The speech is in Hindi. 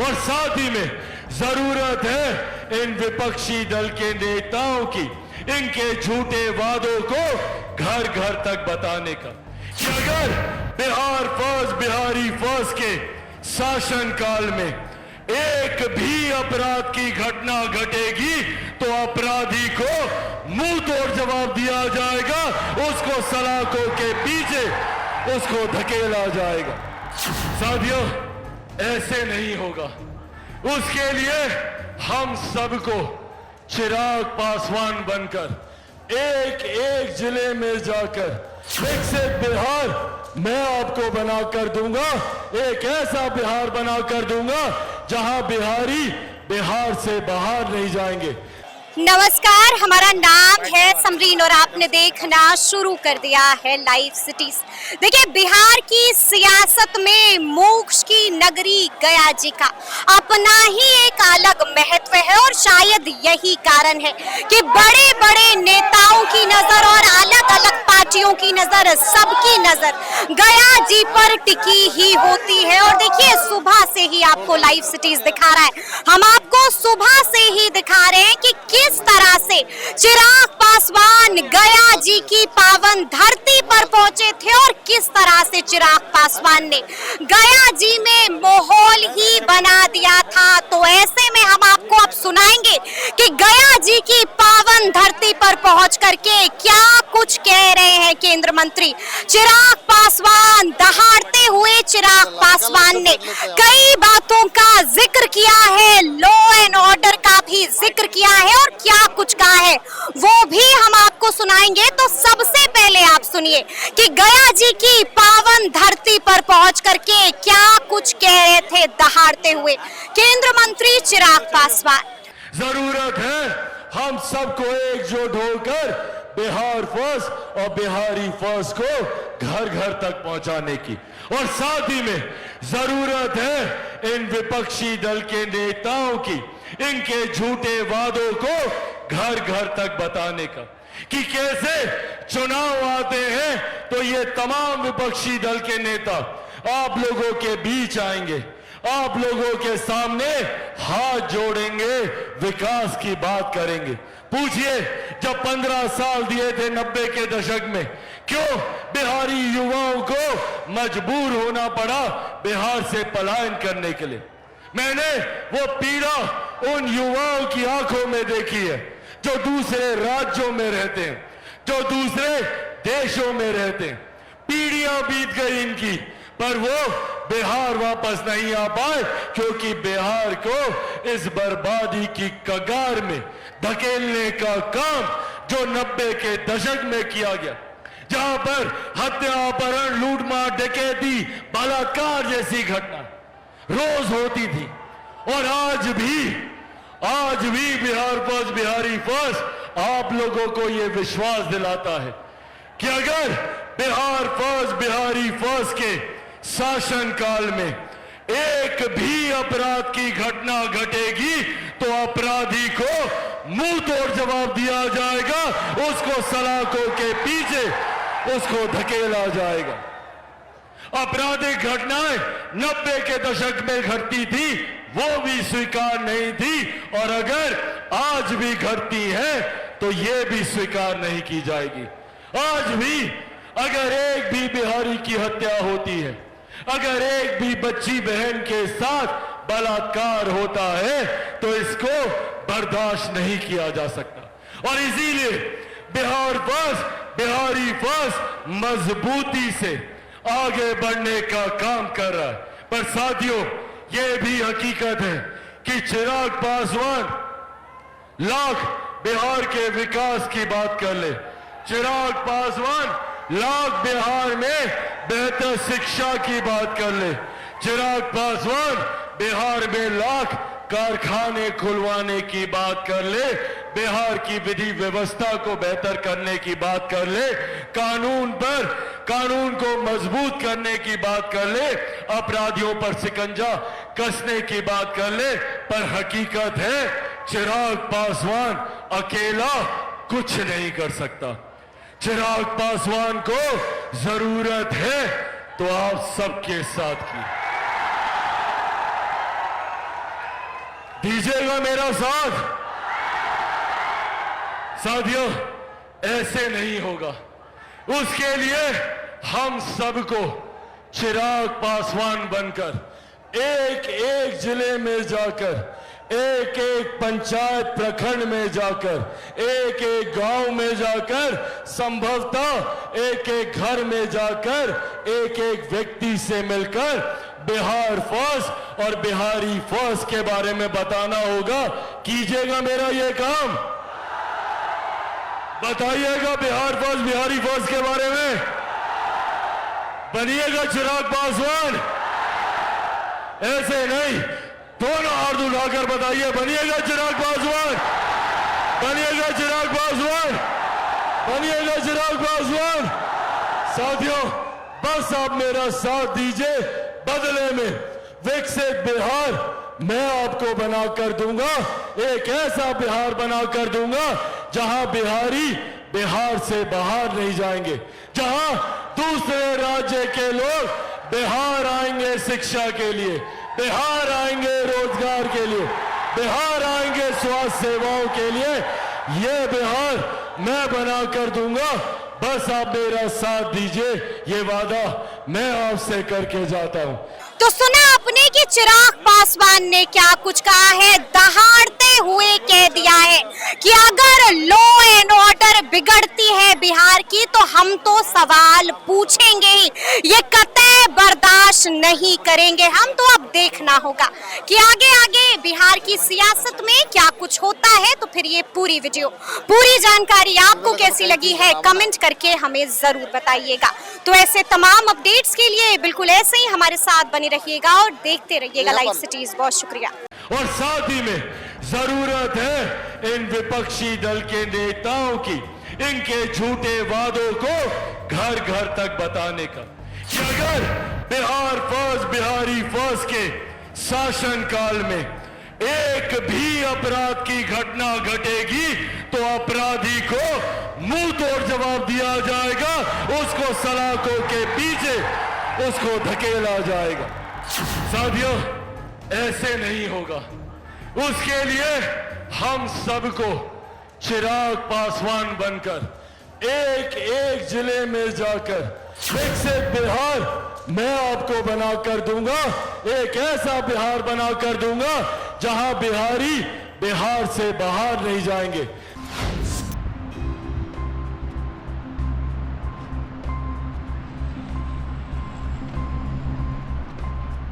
और साथ ही में जरूरत है इन विपक्षी दल के नेताओं की इनके झूठे वादों को घर घर तक बताने का कि अगर बिहार फर्स्ट बिहारी फर्स्ट के शासनकाल में एक भी अपराध की घटना घटेगी तो अपराधी को मुंह तोड़ जवाब दिया जाएगा, उसको सलाखों के पीछे उसको धकेला जाएगा। साथियों, ऐसे नहीं होगा। उसके लिए हम सबको चिराग पासवान बनकर एक एक जिले में जाकर विकसित बिहार मैं आपको बनाकर दूंगा, एक ऐसा बिहार बनाकर दूंगा जहां बिहारी बिहार से बाहर नहीं जाएंगे। नमस्कार, हमारा नाम है समरीन और आपने देखना शुरू कर दिया है लाइव सिटीज। देखिए, बिहार की सियासत में मोक्ष की नगरी गया जी का अपना ही एक अलग महत्व है और शायद यही कारण है कि बड़े बड़े नेताओं की नजर और अलग अलग पार्टियों की नजर, सबकी नजर गया जी पर टिकी ही होती है। और देखिए, सुबह से ही आपको लाइव सिटीज दिखा रहा है, हम आपको सुबह से ही दिखा रहे हैं कि किस तरह से चिराग पासवान गया जी की पावन धरती पर पहुंचे थे और किस तरह से चिराग पासवान ने गया जी में माहौल ही बना दिया था। तो ऐसे में हम आपको अब सुनाएंगे कि गया जी की पावन धरती पर पहुंच करके क्या कुछ कह रहे हैं केंद्र मंत्री चिराग पासवान। दहाड़ते हुए चिराग पासवान ने कई बातों का जिक्र किया है, लॉ एंड ऑर्डर का भी जिक्र किया है और क्या कुछ कहा है वो भी हम आपको सुनाएंगे। तो सबसे पहले आप सुनिए कि गया जी की पावन धरती पर पहुंच करके क्या कुछ कह रहे थे दहाड़ते हुए केंद्र मंत्री चिराग पासवान। जरूरत है हम सबको एकजुट होकर बिहार फर्स्ट और बिहारी फर्स्ट को घर घर तक पहुंचाने की, और साथ ही में जरूरत है इन विपक्षी दल के नेताओं की इनके झूठे वादों को घर घर तक बताने का कि कैसे चुनाव आते हैं तो ये तमाम विपक्षी दल के नेता आप लोगों के बीच आएंगे, आप लोगों के सामने हाथ जोड़ेंगे, विकास की बात करेंगे। पूछिए, जब 15 साल दिए थे 90 के दशक में, क्यों बिहारी युवाओं को मजबूर होना पड़ा बिहार से पलायन करने के लिए? मैंने वो पीड़ा उन युवाओं की आंखों में देखी है जो दूसरे राज्यों में रहते हैं, जो दूसरे देशों में रहते हैं। पीढ़ियां बीत गई इनकी, पर वो बिहार वापस नहीं आ पाए क्योंकि बिहार को इस बर्बादी की कगार में धकेलने का काम जो 90 के दशक में किया गया, जहां पर हत्या, अपहरण, लूटमार, डकैती, बलात्कार जैसी घटना रोज होती थी। और आज भी बिहार फर्स्ट बिहारी फर्स्ट आप लोगों को यह विश्वास दिलाता है कि अगर बिहार फर्स्ट बिहारी फर्स्ट के शासनकाल में एक भी अपराध की घटना घटेगी तो अपराधी को मुंह तोड़ जवाब दिया जाएगा, उसको सलाखों के पीछे उसको धकेला जाएगा। आपराधिक घटनाएं 90 के दशक में घटती थी, वो भी स्वीकार नहीं थी, और अगर आज भी घटती है तो ये भी स्वीकार नहीं की जाएगी। आज भी अगर एक भी बिहारी की हत्या होती है, अगर एक भी बच्ची बहन के साथ बलात्कार होता है तो इसको बर्दाश्त नहीं किया जा सकता। और इसीलिए बिहार फर्स्ट बिहारी फर्स्ट मजबूती से आगे बढ़ने का काम कर रहा है। पर साथियों, यह भी हकीकत है कि चिराग पासवान लाख बिहार के विकास की बात कर ले, चिराग पासवान लाख बिहार में बेहतर शिक्षा की बात कर ले, चिराग पासवान बिहार में लाख कारखाने खुलवाने की बात कर ले, बिहार की विधि व्यवस्था को बेहतर करने की बात कर ले, कानून को मजबूत करने की बात कर ले, अपराधियों पर शिकंजा कसने की बात कर ले। पर हकीकत है चिराग पासवान अकेला कुछ नहीं कर सकता। चिराग पासवान को जरूरत है तो आप सबके साथ की। दीजिएगा मेरा साथ। साथियों, ऐसे नहीं होगा। उसके लिए हम सबको चिराग पासवान बनकर एक एक जिले में जाकर, एक एक पंचायत प्रखंड में जाकर, एक एक गांव में जाकर, संभवतः एक एक घर में जाकर, एक एक व्यक्ति से मिलकर बिहार फर्स्ट और बिहारी फर्स्ट के बारे में बताना होगा। कीजिएगा मेरा ये काम? बताइएगा बिहार फर्स्ट बिहारी फर्स्ट के बारे में। बनिएगा चिराग पासवान। ऐसे नहीं, दोनों हाथ उठाकर बताइए, बनिएगा चिराग पासवान, बनिएगा चिराग पासवान, बनिएगा चिराग पासवान। साथियों, बस आप मेरा साथ दीजिए। बदले में विकसित बिहार मैं आपको बनाकर दूंगा। एक ऐसा बिहार बनाकर दूंगा जहां बिहारी बिहार से बाहर नहीं जाएंगे, जहां दूसरे राज्य के लोग बिहार आएंगे शिक्षा के लिए, बिहार आएंगे रोजगार के लिए, बिहार आएंगे स्वास्थ्य सेवाओं के लिए। ये बिहार मैं बनाकर दूंगा। बस आप मेरा साथ दीजिए, ये वादा मैं आपसे करके जाता हूं। तो सुना आपने कि चिराग पासवान ने क्या कुछ कहा है। दहाड़ते हुए कह दिया है कि अगर लॉ एंड ऑर्डर बिगड़ती है बिहार की तो हम तो सवाल पूछेंगे ही, ये कतई बर्दाश्त नहीं करेंगे हम। तो अब देखना होगा कि आगे आगे बिहार की सियासत में क्या कुछ होता है। तो फिर ये पूरी वीडियो, पूरी जानकारी आपको कैसी लगी है, कमेंट करके हमें जरूर बताइएगा। तो ऐसे तमाम अपडेट्स के लिए बिल्कुल ऐसे ही हमारे साथ बने रहिएगा और देखते रहिएगा लाइव सिटीज। बहुत शुक्रिया। और साथ ही में जरूरत है इन विपक्षी दल के नेताओं की, इनके झूठे वादों को घर घर तक बताने का कि अगर बिहार फर्स्ट बिहारी फर्स्ट के शासन काल में एक भी अपराध की घटना घटेगी तो अपराधी को मुंह तोड़ जवाब दिया जाएगा, उसको सलाखों के पीछे उसको धकेला जाएगा। साथियों, ऐसे नहीं होगा। उसके लिए हम सबको चिराग पासवान बनकर एक एक जिले में जाकर विकसित बिहार मैं आपको बनाकर दूंगा। एक ऐसा बिहार बनाकर दूंगा जहां बिहारी बिहार से बाहर नहीं जाएंगे,